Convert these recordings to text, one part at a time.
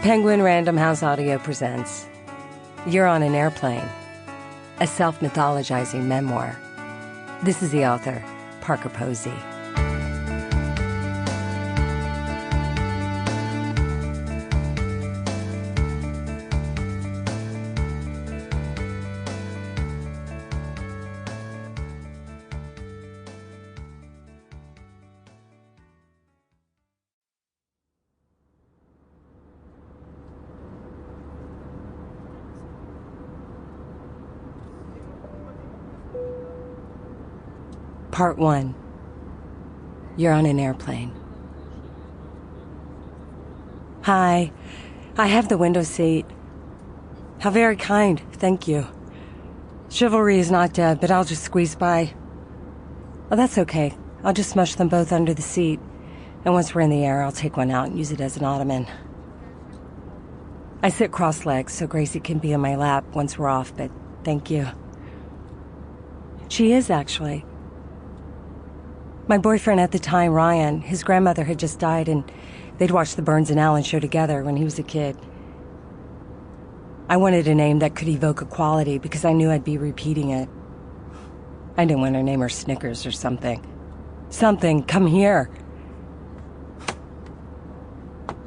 Penguin Random House Audio presents You're on an Airplane, a self-mythologizing memoir. This is the author, Parker Posey. Part 1. You're on an airplane. Hi, I have the window seat. How very kind, thank you. Chivalry is not dead, but I'll just squeeze by. Oh, that's okay. I'll just smush them both under the seat, and once we're in the air, I'll take one out and use it as an ottoman. I sit cross-legged so Gracie can be in my lap once we're off, but thank you. She is, actually. My boyfriend at the time, Ryan, his grandmother had just died, and they'd watched the Burns and Allen show together when he was a kid. I wanted a name that could evoke a quality because I knew I'd be repeating it. I didn't want to name her Snickers or something. Something, come here.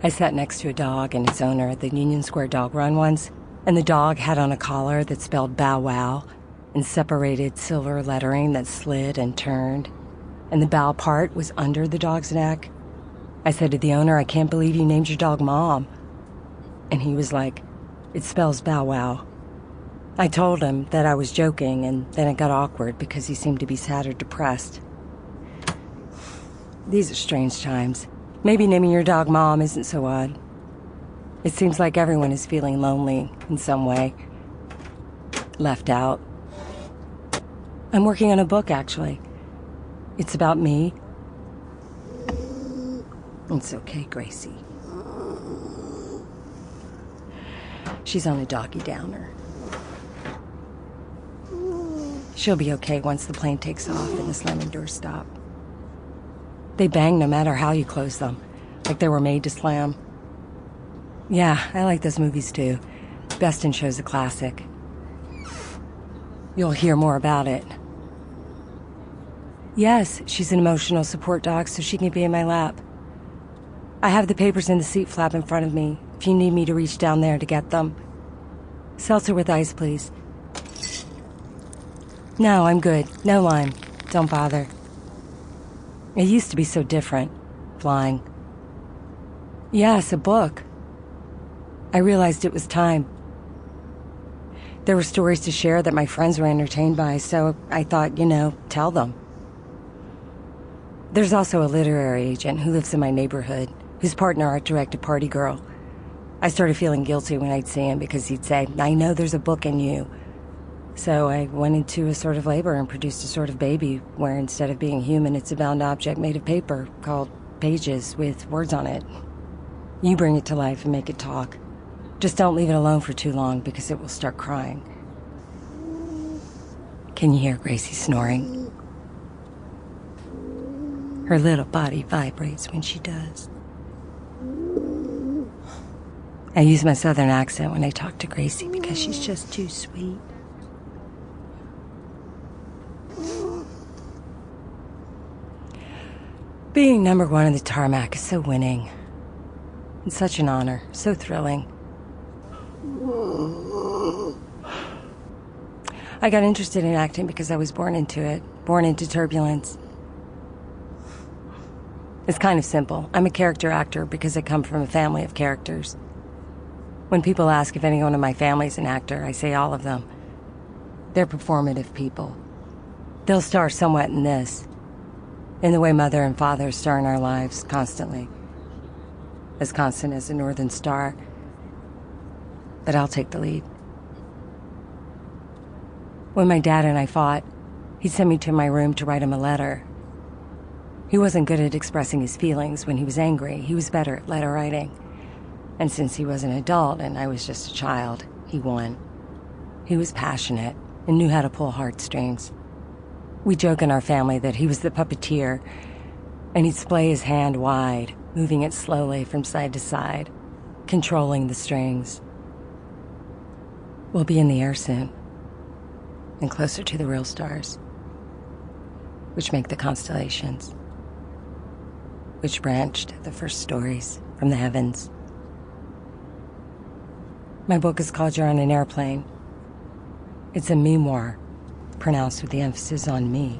I sat next to a dog and its owner at the Union Square dog run once, and the dog had on a collar that spelled Bow Wow and separated silver lettering that slid and turned. And the bow part was under the dog's neck. I said to the owner, I can't believe you named your dog Mom. And he was like, it spells Bow Wow. I told him that I was joking, and then it got awkward because he seemed to be sad or depressed. These are strange times. Maybe naming your dog Mom isn't so odd. It seems like everyone is feeling lonely in some way. Left out. I'm working on a book, actually. It's about me. It's okay, Gracie. She's on a doggy downer. She'll be okay once the plane takes off and the slamming doors stop. They bang no matter how you close them, like they were made to slam. Yeah, I like those movies too. Best in Show's a classic. You'll hear more about it. Yes, she's an emotional support dog, so she can be in my lap. I have the papers in the seat flap in front of me, if you need me to reach down there to get them. Seltzer with ice, please. No, I'm good. No lime. Don't bother. It used to be so different, flying. Yes, a book. I realized it was time. There were stories to share that my friends were entertained by, so I thought, tell them. There's also a literary agent who lives in my neighborhood, whose partner art directed Party Girl. I started feeling guilty when I'd see him because he'd say, I know there's a book in you. So I went into a sort of labor and produced a sort of baby where instead of being human, it's a bound object made of paper called Pages with words on it. You bring it to life and make it talk. Just don't leave it alone for too long because it will start crying. Can you hear Gracie snoring? Her little body vibrates when she does. I use my southern accent when I talk to Gracie because she's just too sweet. Being number one on the tarmac is so winning. It's such an honor, so thrilling. I got interested in acting because I was born into it, born into turbulence. It's kind of simple. I'm a character actor because I come from a family of characters. When people ask if anyone in my family's an actor, I say all of them. They're performative people. They'll star somewhat in this, in the way mother and father star in our lives constantly. As constant as a northern star. But I'll take the lead. When my dad and I fought, he'd send me to my room to write him a letter. He wasn't good at expressing his feelings when he was angry. He was better at letter writing. And since he was an adult and I was just a child, he won. He was passionate and knew how to pull heartstrings. We joke in our family that he was the puppeteer, and he'd splay his hand wide, moving it slowly from side to side, controlling the strings. We'll be in the air soon, and closer to the real stars, which make the constellations, which branched the first stories from the heavens. My book is called You're on an Airplane. It's a memoir, pronounced with the emphasis on me.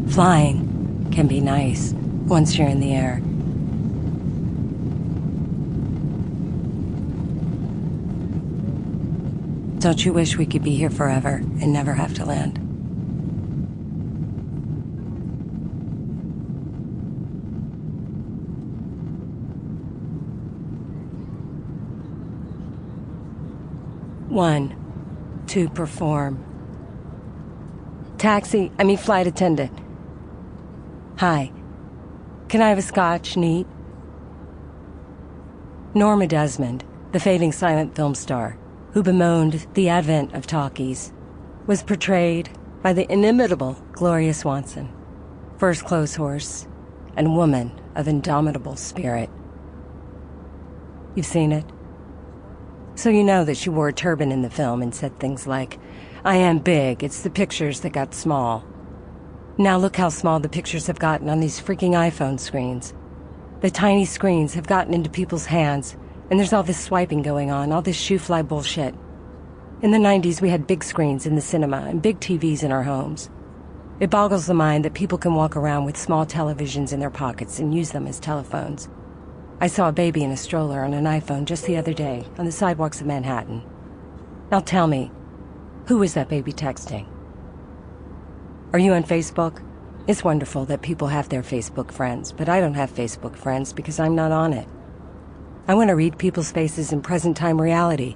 Flying can be nice once you're in the air. Don't you wish we could be here forever and never have to land? One, to perform. Flight attendant. Hi, can I have a scotch, neat? Norma Desmond, the fading silent film star, who bemoaned the advent of talkies, was portrayed by the inimitable Gloria Swanson, first clothes horse and woman of indomitable spirit. You've seen it? So you know that she wore a turban in the film and said things like, "I am big, it's the pictures that got small." Now look how small the pictures have gotten on these freaking iPhone screens. The tiny screens have gotten into people's hands, and there's all this swiping going on, all this shoe-fly bullshit. In the 90s, we had big screens in the cinema and big TVs in our homes. It boggles the mind that people can walk around with small televisions in their pockets and use them as telephones. I saw a baby in a stroller on an iPhone just the other day on the sidewalks of Manhattan. Now tell me, who is that baby texting? Are you on Facebook? It's wonderful that people have their Facebook friends, but I don't have Facebook friends because I'm not on it. I want to read people's faces in present-time reality.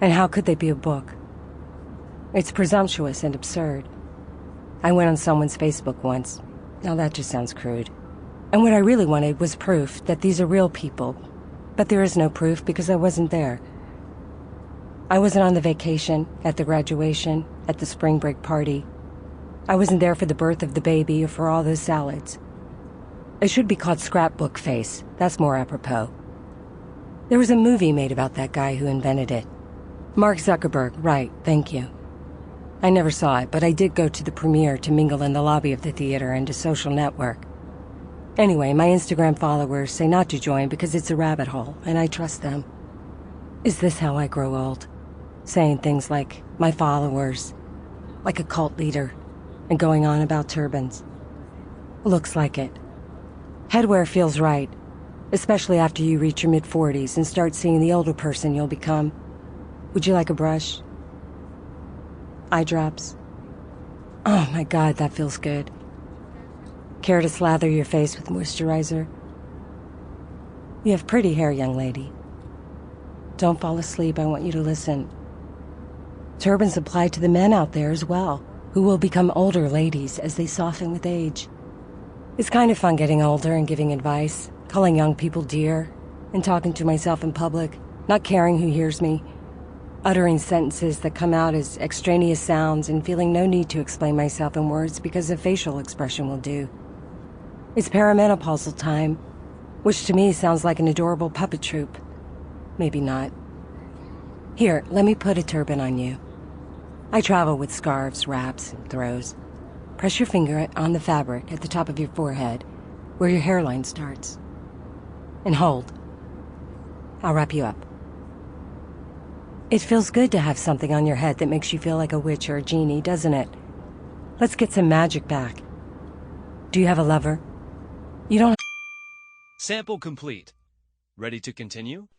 And how could they be a book? It's presumptuous and absurd. I went on someone's Facebook once. Now that just sounds crude. And what I really wanted was proof that these are real people. But there is no proof because I wasn't there. I wasn't on the vacation, at the graduation, at the spring break party. I wasn't there for the birth of the baby or for all those salads. It should be called Scrapbook Face. That's more apropos. There was a movie made about that guy who invented it. Mark Zuckerberg, right, thank you. I never saw it, but I did go to the premiere to mingle in the lobby of the theater and to social network. Anyway, my Instagram followers say not to join because it's a rabbit hole, and I trust them. Is this how I grow old? Saying things like, my followers, like a cult leader, and going on about turbans. Looks like it. Headwear feels right, especially after you reach your mid-40s and start seeing the older person you'll become. Would you like a brush? Eye drops? Oh my God, that feels good. Care to slather your face with moisturizer? You have pretty hair, young lady. Don't fall asleep, I want you to listen. Turbans apply to the men out there as well, who will become older ladies as they soften with age. It's kind of fun getting older and giving advice, calling young people dear, and talking to myself in public, not caring who hears me, uttering sentences that come out as extraneous sounds and feeling no need to explain myself in words because a facial expression will do. It's perimenopausal time, which to me sounds like an adorable puppet troupe. Maybe not. Here, let me put a turban on you. I travel with scarves, wraps, and throws. Press your finger on the fabric at the top of your forehead, where your hairline starts. And hold. I'll wrap you up. It feels good to have something on your head that makes you feel like a witch or a genie, doesn't it? Let's get some magic back. Do you have a lover? You don't... Sample complete. Ready to continue?